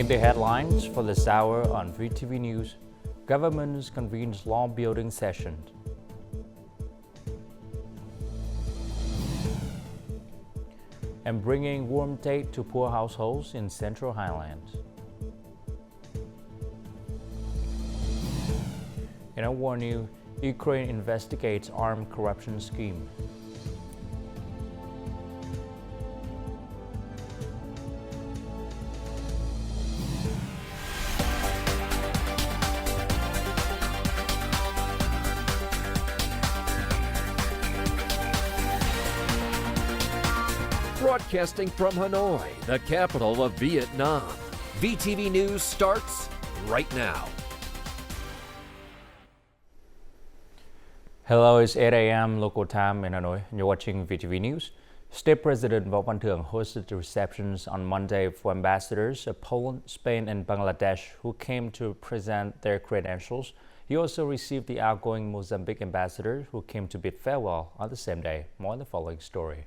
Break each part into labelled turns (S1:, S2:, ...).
S1: In the headlines for this hour on VTV News, government convenes law building session. And bringing warmth aid to poor households in Central Highlands. In a war news, Ukraine investigates armed corruption scheme.
S2: Broadcasting from Hanoi, the capital of Vietnam. VTV News starts right now.
S1: Hello, it's 8 a.m. local time in Hanoi. You're watching VTV News. State President Võ Văn Thưởng hosted the receptions on Monday for ambassadors of Poland, Spain, and Bangladesh who came to present their credentials. He also received the outgoing Mozambique ambassador who came to bid farewell on the same day. More in the following story.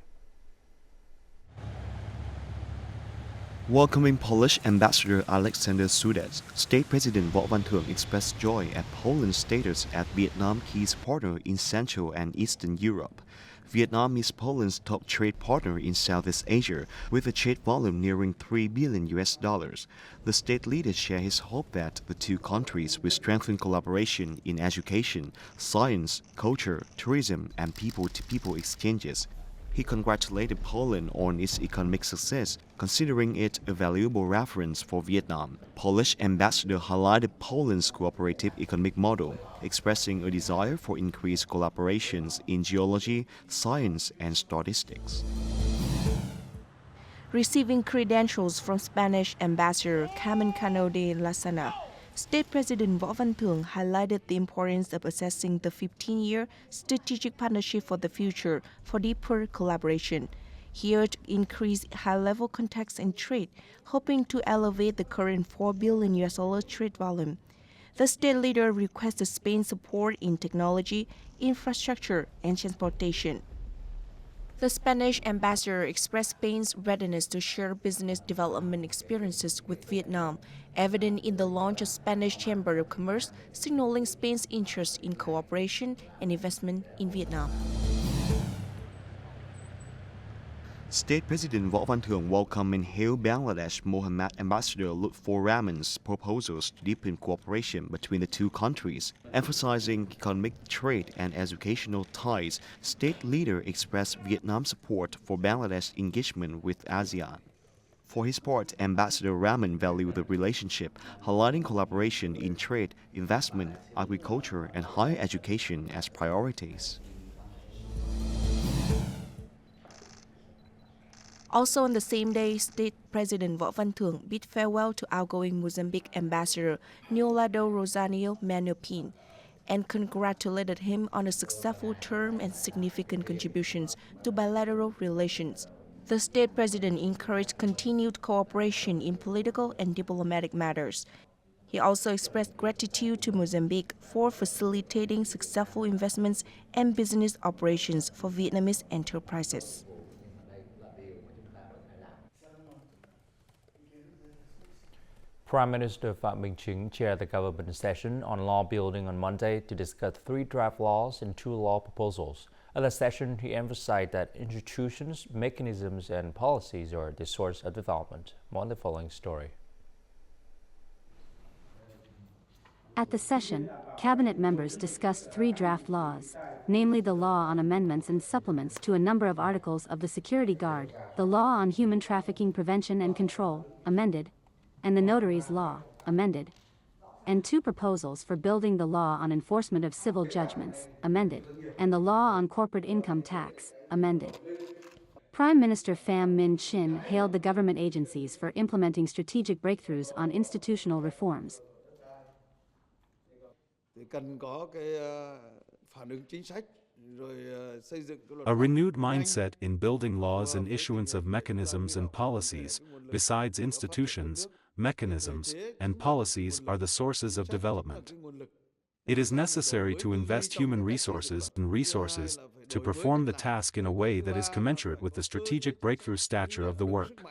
S3: Welcoming Polish Ambassador Alexander Sudet, State President Võ Văn Thưởng expressed joy at Poland's status as Vietnam's key partner in Central and Eastern Europe. Vietnam is Poland's top trade partner in Southeast Asia, with a trade volume nearing $3 billion. The state leader shared his hope that the two countries will strengthen collaboration in education, science, culture, tourism, and people-to-people exchanges. He congratulated Poland on its economic success, considering it a valuable reference for Vietnam. Polish ambassador highlighted Poland's cooperative economic model, expressing a desire for increased collaborations in geology, science, and statistics.
S4: Receiving credentials from Spanish Ambassador Carmen Cano de Lasana, State President Võ Văn Thưởng highlighted the importance of assessing the 15-year strategic partnership for the future for deeper collaboration. He urged increased high-level contacts and trade, hoping to elevate the current $4 billion trade volume. The state leader requested Spain's support in technology, infrastructure, and transportation. The Spanish ambassador expressed Spain's readiness to share business development experiences with Vietnam, evident in the launch of Spanish Chamber of Commerce, signaling Spain's interest in cooperation and investment in Vietnam.
S3: State President Võ Văn Thưởng welcomed and hailed Bangladesh Mohammad Ambassador Lutfur Rahman's proposals to deepen cooperation between the two countries. Emphasizing economic, trade, and educational ties, state leader expressed Vietnam's support for Bangladesh's engagement with ASEAN. For his part, Ambassador Rahman valued the relationship, highlighting collaboration in trade, investment, agriculture, and higher education as priorities.
S4: Also on the same day, State President Võ Văn Thưởng bid farewell to outgoing Mozambique Ambassador Neolado Rosanio Manopin and congratulated him on a successful term and significant contributions to bilateral relations. The state president encouraged continued cooperation in political and diplomatic matters. He also expressed gratitude to Mozambique for facilitating successful investments and business operations for Vietnamese enterprises.
S1: Prime Minister Phạm Minh Chính chaired the government session on law building on Monday to discuss 3 draft laws and 2 law proposals. At the session, he emphasized that institutions, mechanisms, and policies are the source of development. More in the following story.
S5: At the session, cabinet members discussed 3 draft laws, namely the law on amendments and supplements to a number of articles of the Security Guard, the law on human trafficking prevention and control, amended, and the notary's law, amended, and 2 proposals for building the law on enforcement of civil judgments, amended, and the law on corporate income tax, amended. Prime Minister Pham Minh Chinh hailed the government agencies for implementing strategic breakthroughs on institutional reforms.
S6: A renewed mindset in building laws and issuance of mechanisms and policies, besides institutions, mechanisms, and policies are the sources of development. It is necessary to invest human resources to perform the task in a way that is commensurate with the strategic breakthrough stature of the work.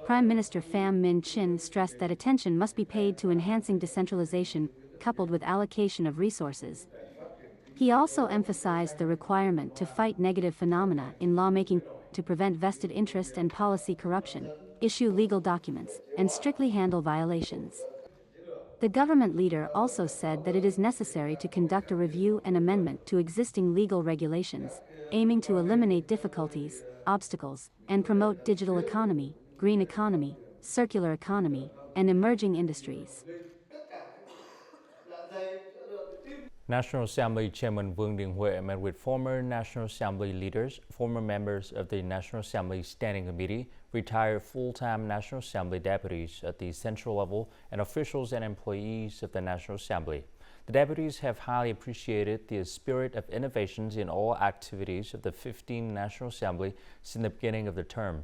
S5: Prime Minister Pham Minh Chinh stressed that attention must be paid to enhancing decentralization, coupled with allocation of resources. He also emphasized the requirement to fight negative phenomena in lawmaking to prevent vested interest and policy corruption, issue legal documents, and strictly handle violations. The government leader also said that it is necessary to conduct a review and amendment to existing legal regulations, aiming to eliminate difficulties, obstacles, and promote digital economy, green economy, circular economy, and emerging industries.
S1: National Assembly Chairman Vương Đình Huệ met with former National Assembly leaders, former members of the National Assembly Standing Committee, retired full-time National Assembly deputies at the central level, and officials and employees of the National Assembly. The deputies have highly appreciated the spirit of innovations in all activities of the 15th National Assembly since the beginning of the term.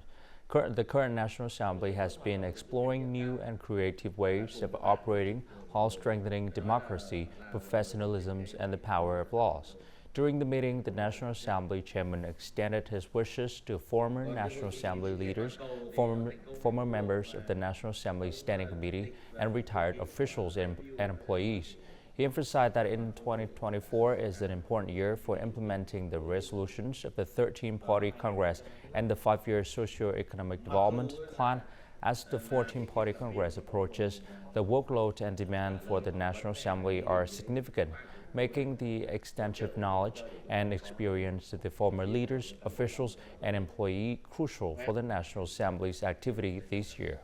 S1: The current National Assembly has been exploring new and creative ways of operating while strengthening democracy, professionalism, and the power of laws. During the meeting, the National Assembly chairman extended his wishes to former National Assembly leaders, former members of the National Assembly Standing Committee, and retired officials and employees. He emphasized that in 2024 is an important year for implementing the resolutions of the 13th Party Congress and the 5-year socio-economic development plan. As the 14th Party Congress approaches, the workload and demand for the National Assembly are significant, making the extensive knowledge and experience of the former leaders, officials, and employees crucial for the National Assembly's activity this year.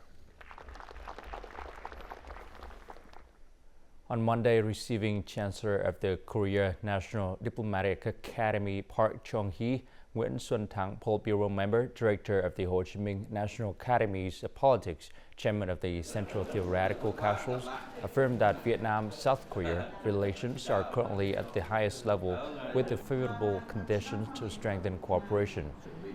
S1: On Monday, receiving Chancellor of the Korea National Diplomatic Academy Park Chung-hee, Nguyễn Xuân Thắng, Politburo member, director of the Ho Chi Minh National Academies of Politics, chairman of the Central Theoretical Councils, affirmed that Vietnam-South Korea relations are currently at the highest level with the favorable conditions to strengthen cooperation.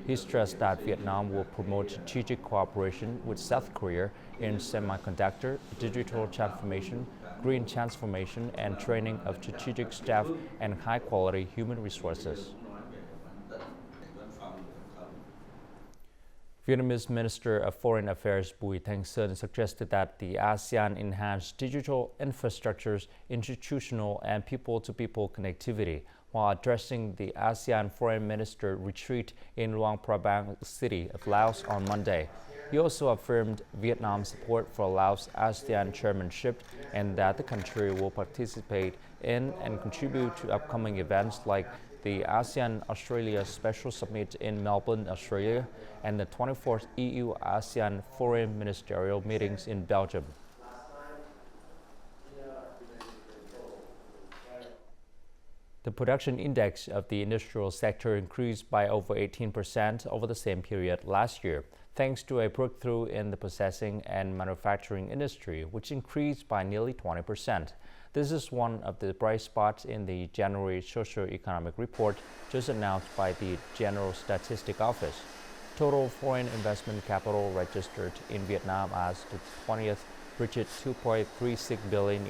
S1: He stressed that Vietnam will promote strategic cooperation with South Korea in semiconductor, digital transformation, green transformation, and training of strategic staff and high-quality human resources. Vietnamese Minister of Foreign Affairs Bùi Thanh Sơn suggested that the ASEAN enhance digital infrastructures, institutional and people-to-people connectivity while addressing the ASEAN Foreign Minister retreat in Luang Prabang City of Laos on Monday. He also affirmed Vietnam's support for Laos ASEAN chairmanship and that the country will participate in and contribute to upcoming events like the ASEAN-Australia Special Summit in Melbourne, Australia, and the 24th EU-ASEAN Foreign Ministerial Meetings in Belgium. The production index of the industrial sector increased by over 18% over the same period last year, thanks to a breakthrough in the processing and manufacturing industry, which increased by nearly 20%. This is one of the bright spots in the January socio-economic report just announced by the General Statistics Office. Total foreign investment capital registered in Vietnam as the 20th reached $2.36 billion,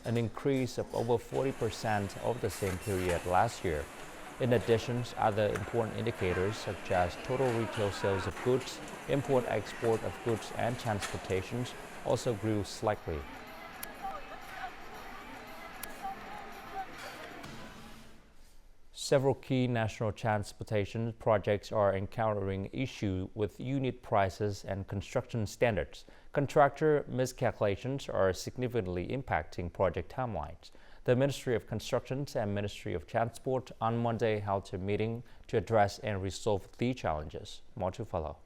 S1: an increase of over 40% over the same period last year. In addition, other important indicators such as total retail sales of goods, import-export of goods, and transportations also grew slightly. Several key national transportation projects are encountering issues with unit prices and construction standards. Contractor miscalculations are significantly impacting project timelines. The Ministry of Construction and Ministry of Transport on Monday held a meeting to address and resolve these challenges. More to follow.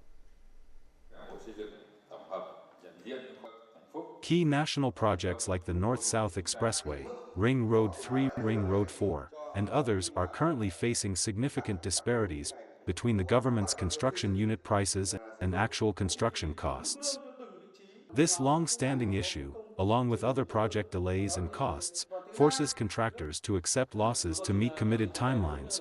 S6: Key national projects like the North-South Expressway, Ring Road 3, Ring Road 4, and others are currently facing significant disparities between the government's construction unit prices and actual construction costs. This long-standing issue, along with other project delays and costs, forces contractors to accept losses to meet committed timelines.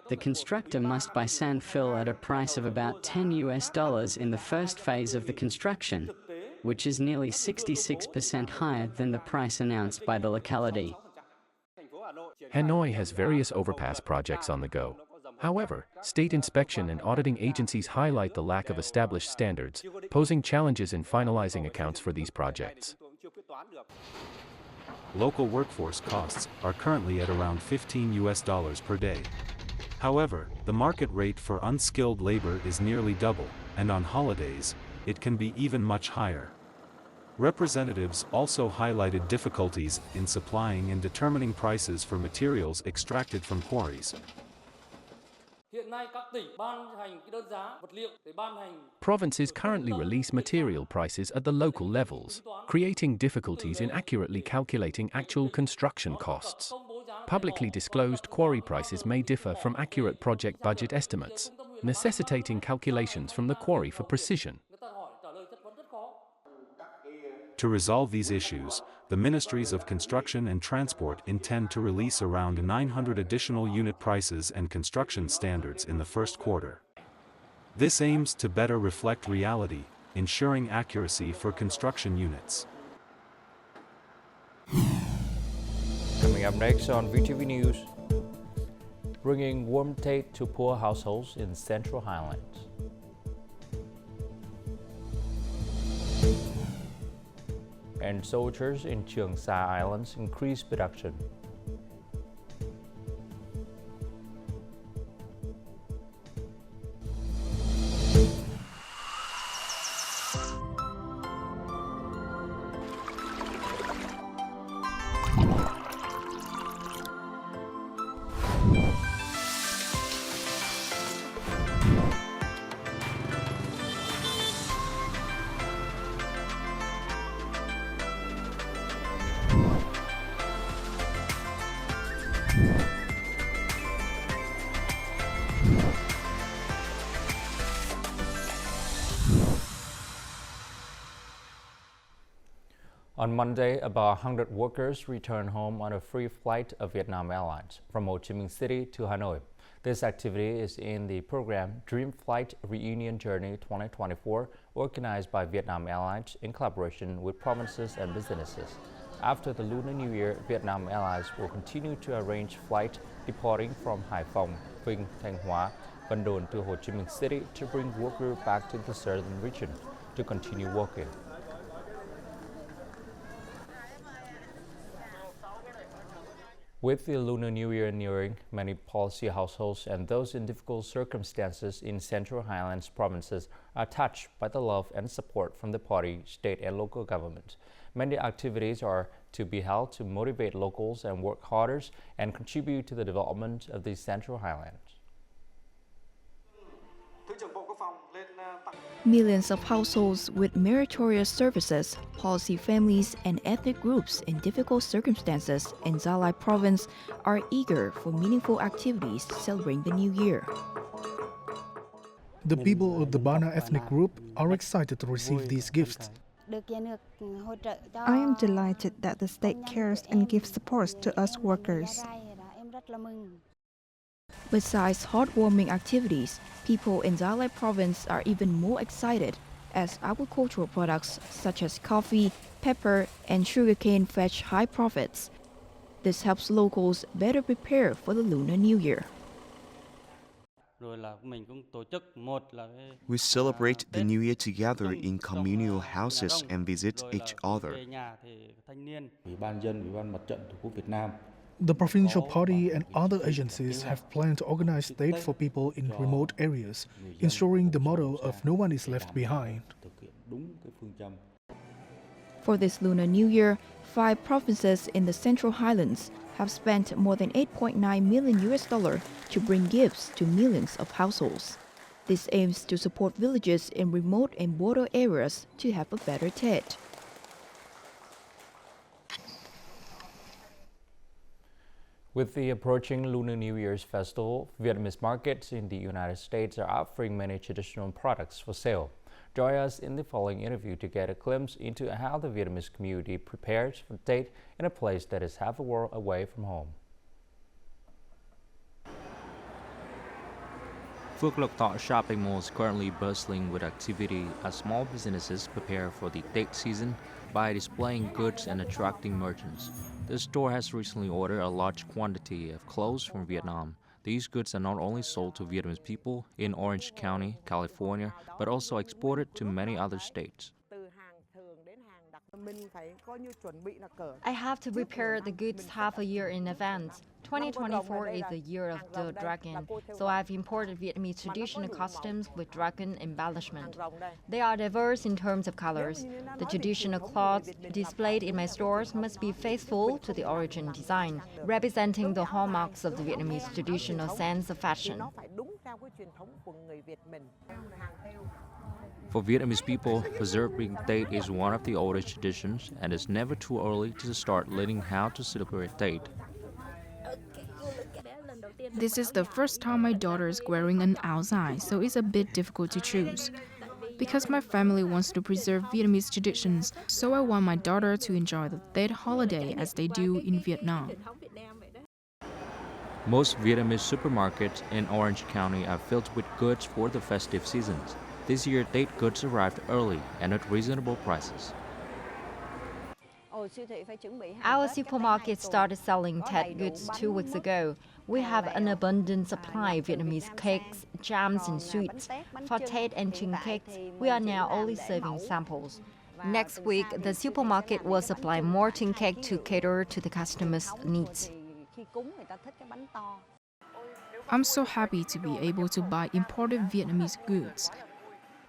S7: The constructor must buy sand fill at a price of about $10 in the first phase of the construction, which is nearly 66% higher than the price announced by the locality.
S8: Hanoi has various overpass projects on the go. However, state inspection and auditing agencies highlight the lack of established standards, posing challenges in finalizing accounts for these projects.
S6: Local workforce costs are currently at around $15 per day. However, the market rate for unskilled labor is nearly double, and on holidays, it can be even much higher. Representatives also highlighted difficulties in supplying and determining prices for materials extracted from quarries.
S8: Provinces currently release material prices at the local levels, creating difficulties in accurately calculating actual construction costs. Publicly disclosed quarry prices may differ from accurate project budget estimates, necessitating calculations from the quarry for precision.
S6: To resolve these issues, the Ministries of Construction and Transport intend to release around 900 additional unit prices and construction standards in the first quarter. This aims to better reflect reality, ensuring accuracy for construction units.
S1: Coming up next on VTV News, bringing warm aid to poor households in Central Highlands. And soldiers in Trường Sa Islands increase production. On Monday, about 100 workers returned home on a free flight of Vietnam Airlines from Ho Chi Minh City to Hanoi. This activity is in the program Dream Flight Reunion Journey 2024, organized by Vietnam Airlines in collaboration with provinces and businesses. After the Lunar New Year, Vietnam Airlines will continue to arrange flights departing from Hải Phòng, Vinh, Thanh Hóa, Vân Đồn to Ho Chi Minh City to bring workers back to the southern region to continue working. With the Lunar New Year nearing, many policy households and those in difficult circumstances in Central Highlands provinces are touched by the love and support from the party, state and local government. Many activities are to be held to motivate locals and work harder and contribute to the development of the Central Highlands.
S4: Millions of households with meritorious services, policy families, and ethnic groups in difficult circumstances in Gia Lai province are eager for meaningful activities celebrating the new year.
S9: The people of the Bana ethnic group are excited to receive these gifts.
S10: I am delighted that the state cares and gives support to us workers.
S4: Besides heartwarming activities, people in Gia Lai province are even more excited as agricultural products such as coffee, pepper, and sugarcane fetch high profits. This helps locals better prepare for the Lunar New Year.
S3: We celebrate the New Year together in communal houses and visit each other.
S9: The provincial party and other agencies have planned to organize dates for people in remote areas, ensuring the motto of no one is left behind.
S4: For this Lunar New Year, 5 provinces in the Central Highlands have spent more than $8.9 million to bring gifts to millions of households. This aims to support villages in remote and border areas to have a better Tet.
S1: With the approaching Lunar New Year's festival, Vietnamese markets in the United States are offering many traditional products for sale. Join us in the following interview to get a glimpse into how the Vietnamese community prepares for the date in a place that is half a world away from home. Phuoc Loc Thọ shopping mall is currently bustling with activity as small businesses prepare for the date season by displaying goods and attracting merchants. The store has recently ordered a large quantity of clothes from Vietnam. These goods are not only sold to Vietnamese people in Orange County, California, but also exported to many other states.
S11: I have to prepare the goods half a year in advance. 2024 is the year of the dragon, so I've imported Vietnamese traditional costumes with dragon embellishment. They are diverse in terms of colors. The traditional cloths displayed in my stores must be faithful to the origin design, representing the hallmarks of the Vietnamese traditional sense of fashion.
S1: For Vietnamese people, preserving date is one of the oldest traditions, and it's never too early to start learning how to celebrate date.
S12: This is the first time my daughter is wearing an outside, so it's a bit difficult to choose. Because my family wants to preserve Vietnamese traditions, so I want my daughter to enjoy the Tết holiday as they do in Vietnam.
S1: Most Vietnamese supermarkets in Orange County are filled with goods for the festive seasons. This year, date goods arrived early and at reasonable prices.
S11: Our supermarket started selling Tết goods 2 weeks ago. We have an abundant supply of Vietnamese cakes, jams and sweets. For Tết and Chinh cakes, we are now only serving samples. Next week, the supermarket will supply more tin cake to cater to the customers' needs.
S12: I'm so happy to be able to buy imported Vietnamese goods.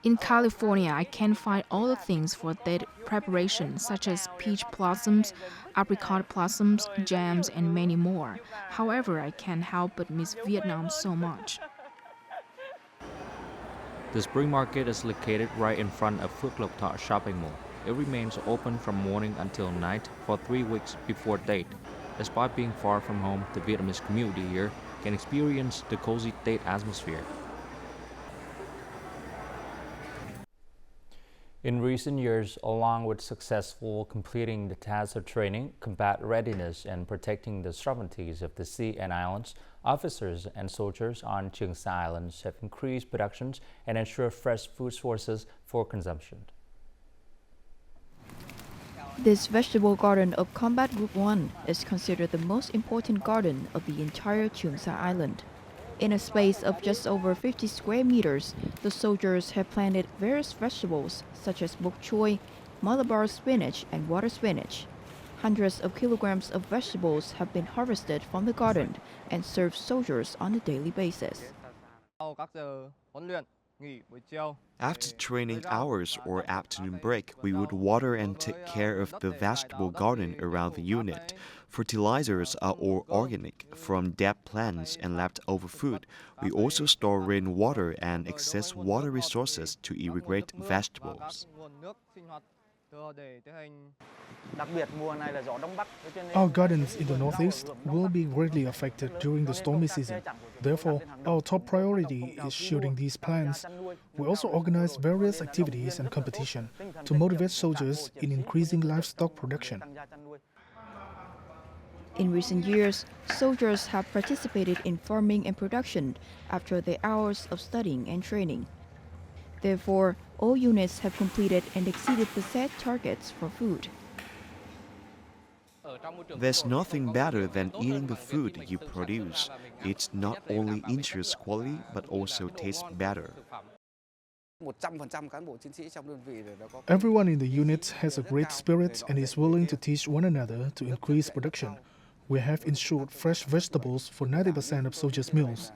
S12: In California, I can find all the things for Tết preparation, such as peach blossoms, apricot blossoms, jams, and many more. However, I can't help but miss Vietnam so much.
S1: The spring market is located right in front of Phước Lộc Thọ shopping mall. It remains open from morning until night for 3 weeks before date. Despite being far from home, the Vietnamese community here can experience the cozy date atmosphere. In recent years, along with successful completing the tasks of training, combat readiness, and protecting the sovereignties of the sea and islands, officers and soldiers on Trường Sa Islands have increased productions and ensured fresh food sources for consumption.
S4: This vegetable garden of Combat Group 1 is considered the most important garden of the entire Trường Sa Island. In a space of just over 50 square meters, the soldiers have planted various vegetables such as bok choy, Malabar spinach, and water spinach. Hundreds of kilograms of vegetables have been harvested from the garden and served soldiers on a daily basis.
S3: After training hours or afternoon break, we would water and take care of the vegetable garden around the unit. Fertilizers are all organic, from dead plants and leftover food. We also store rainwater and excess water resources to irrigate vegetables.
S9: Our gardens in the northeast will be greatly affected during the stormy season. Therefore, our top priority is shielding these plants. We also organize various activities and competition to motivate soldiers in increasing livestock production.
S4: In recent years, soldiers have participated in farming and production after their hours of studying and training. Therefore, all units have completed and exceeded the set targets for food.
S3: There's nothing better than eating the food you produce. It not only ensures quality, but also tastes better.
S9: Everyone in the unit has a great spirit and is willing to teach one another to increase production. We have ensured fresh vegetables for 90% of soldiers' meals.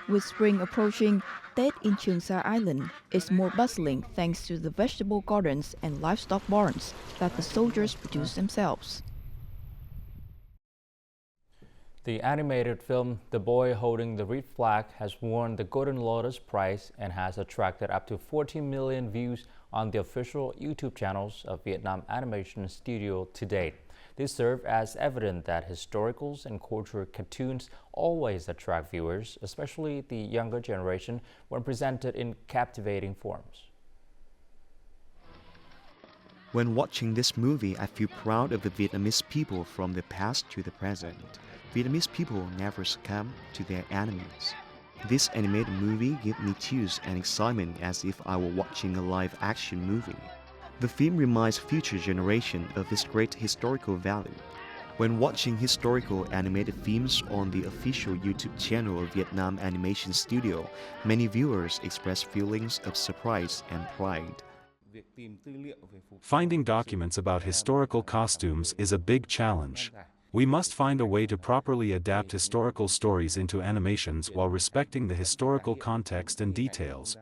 S4: With spring approaching, Tết in Trường Sa Island is more bustling thanks to the vegetable gardens and livestock barns that the soldiers produce themselves.
S1: The animated film The Boy Holding the Red Flag has won the Golden Lotus Prize and has attracted up to 14 million views on the official YouTube channels of Vietnam Animation Studio to date. This serves as evidence that historicals and cultural cartoons always attract viewers, especially the younger generation, when presented in captivating forms.
S3: When watching this movie, I feel proud of the Vietnamese people from the past to the present. Vietnamese people never succumb to their enemies. This animated movie gives me chills and excitement as if I were watching a live-action movie. The film reminds future generations of this great historical value. When watching historical animated films on the official YouTube channel of Vietnam Animation Studio, many viewers express feelings of surprise and pride.
S6: Finding documents about historical costumes is a big challenge. We must find a way to properly adapt historical stories into animations while respecting the historical context and details.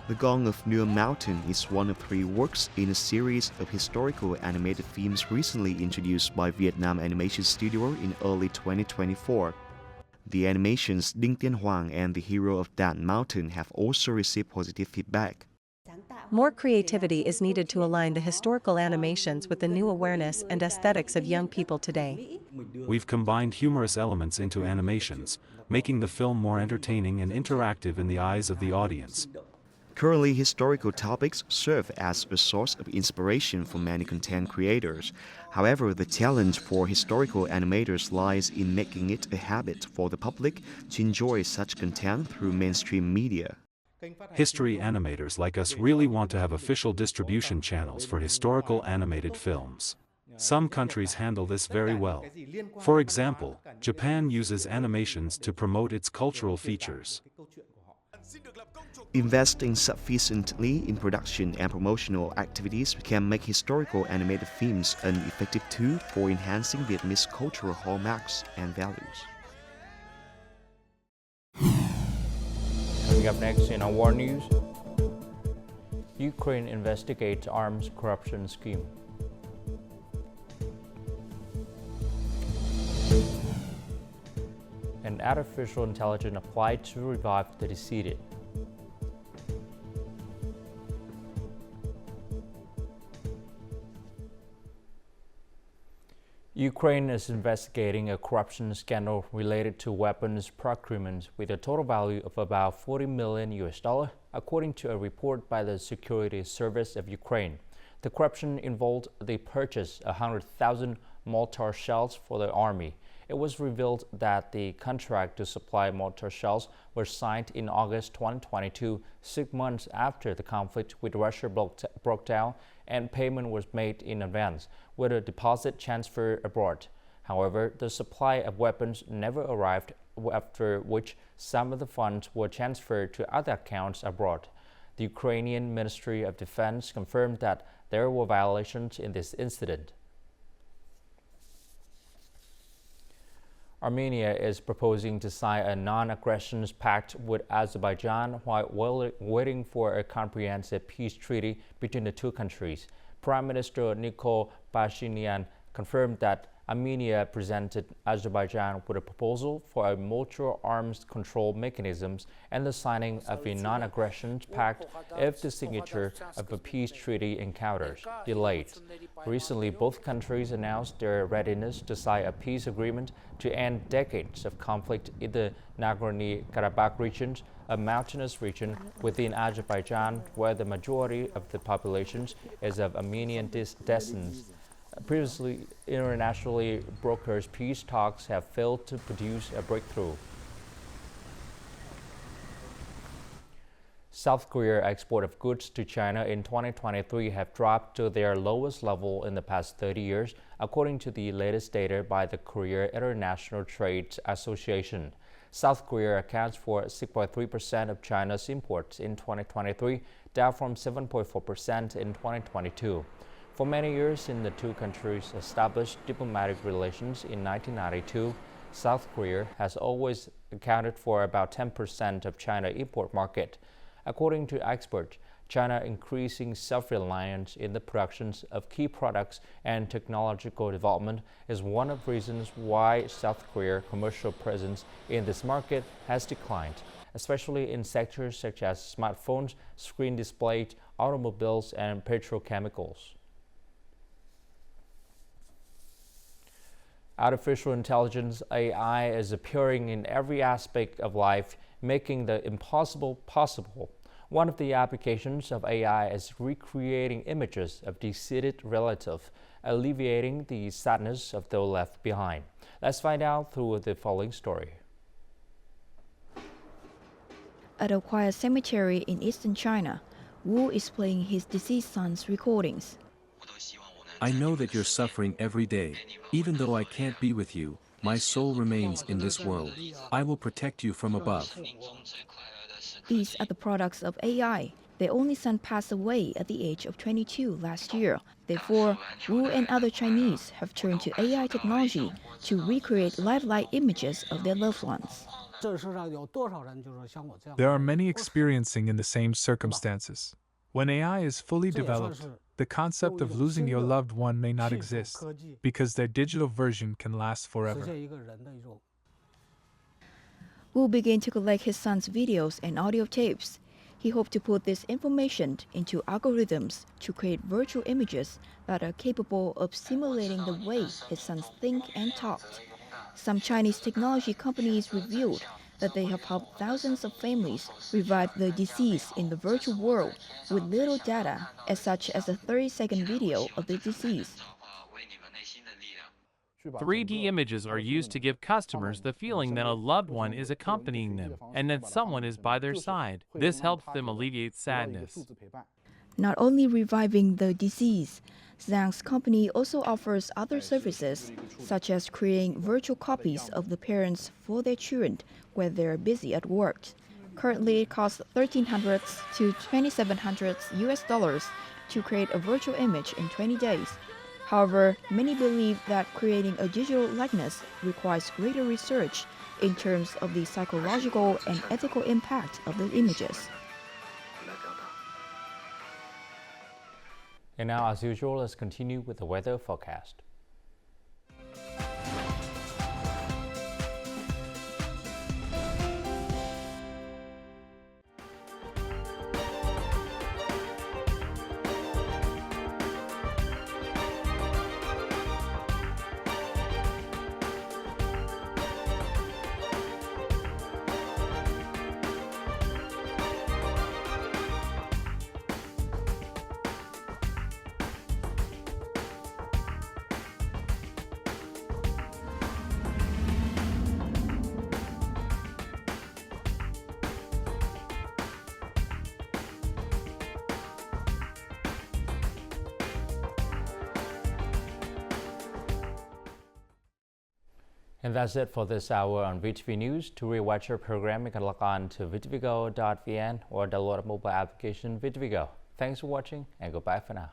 S3: The Gong of Nua Mountain is one of 3 works in a series of historical animated films recently introduced by Vietnam Animation Studio in early 2024. The animations Dinh Tiên Hoàng and The Hero of That Mountain have also received positive feedback.
S13: More creativity is needed to align the historical animations with the new awareness and aesthetics of young people today.
S6: We've combined humorous elements into animations, making the film more entertaining and interactive in the eyes of the audience.
S3: Currently, historical topics serve as a source of inspiration for many content creators. However, the challenge for historical animators lies in making it a habit for the public to enjoy such content through mainstream media.
S6: History animators like us really want to have official distribution channels for historical animated films. Some countries handle this very well. For example, Japan uses animations to promote its cultural features.
S3: Investing sufficiently in production and promotional activities can make historical animated films an effective tool for enhancing Vietnamese cultural hallmarks and values.
S1: Coming up next in our war news, Ukraine investigates arms corruption scheme. And artificial intelligence applied to revive the deceased. Ukraine is investigating a corruption scandal related to weapons procurement with a total value of about $40 million, according to a report by the Security Service of Ukraine. The corruption involved the purchase of 100,000 mortar shells for the army. It was revealed that the contract to supply mortar shells was signed in August 2022, 6 months after the conflict with Russia broke down, and payment was made in advance, with a deposit transferred abroad. However, the supply of weapons never arrived, after which some of the funds were transferred to other accounts abroad. The Ukrainian Ministry of Defense confirmed that there were violations in this incident. Armenia is proposing to sign a non-aggression pact with Azerbaijan while waiting for a comprehensive peace treaty between the 2 countries. Prime Minister Nikol Pashinyan confirmed that Armenia presented Azerbaijan with a proposal for a mutual arms control mechanisms and the signing of a non-aggression pact if the signature of a peace treaty encounters delayed. Recently, both countries announced their readiness to sign a peace agreement to end decades of conflict in the Nagorno-Karabakh region, a mountainous region within Azerbaijan where the majority of the population is of Armenian descent. Previously, internationally brokered peace talks have failed to produce a breakthrough. South Korea's export of goods to China in 2023 have dropped to their lowest level in the past 30 years, according to the latest data by the Korea International Trade Association. South Korea accounts for 6.3% of China's imports in 2023, down from 7.4% in 2022. For many years, the 2 countries established diplomatic relations in 1992. South Korea has always accounted for about 10% of China's import market. According to experts, China increasing self-reliance in the production of key products and technological development is one of the reasons why South Korea's commercial presence in this market has declined, especially in sectors such as smartphones, screen displays, automobiles, and petrochemicals. Artificial intelligence, AI, is appearing in every aspect of life, making the impossible possible. One of the applications of AI is recreating images of deceased relatives, alleviating the sadness of those left behind. Let's find out through the following story.
S14: At a quiet cemetery in eastern China, Wu is playing his deceased son's recordings.
S15: I know that you're suffering every day. Even though I can't be with you, my soul remains in this world. I will protect you from above.
S14: These are the products of AI. Their only son passed away at the age of 22 last year. Therefore, Wu and other Chinese have turned to AI technology to recreate lifelike images of their loved ones.
S16: There are many experiencing in the same circumstances. When AI is fully developed, the concept of losing your loved one may not exist, because their digital version can last forever.
S14: Wu began to collect his son's videos and audio tapes. He hoped to put this information into algorithms to create virtual images that are capable of simulating the way his sons think and talk. Some Chinese technology companies revealed that they have helped thousands of families revive the deceased in the virtual world with little data, as such as a 30-second video of the deceased.
S17: 3D images are used to give customers the feeling that a loved one is accompanying them and that someone is by their side. This helps them alleviate sadness.
S14: Not only reviving the deceased, Zhang's company also offers other services, such as creating virtual copies of the parents for their children when they're busy at work. Currently, it costs $1,300 to $2,700 to create a virtual image in 20 days. However, many believe that creating a digital likeness requires greater research in terms of the psychological and ethical impact of the images.
S1: And now, as usual, let's continue with the weather forecast. And that's it for this hour on VTV News. To rewatch our program, you can log on to VTVgo.vn or download a mobile application VTVgo. Thanks for watching and goodbye for now.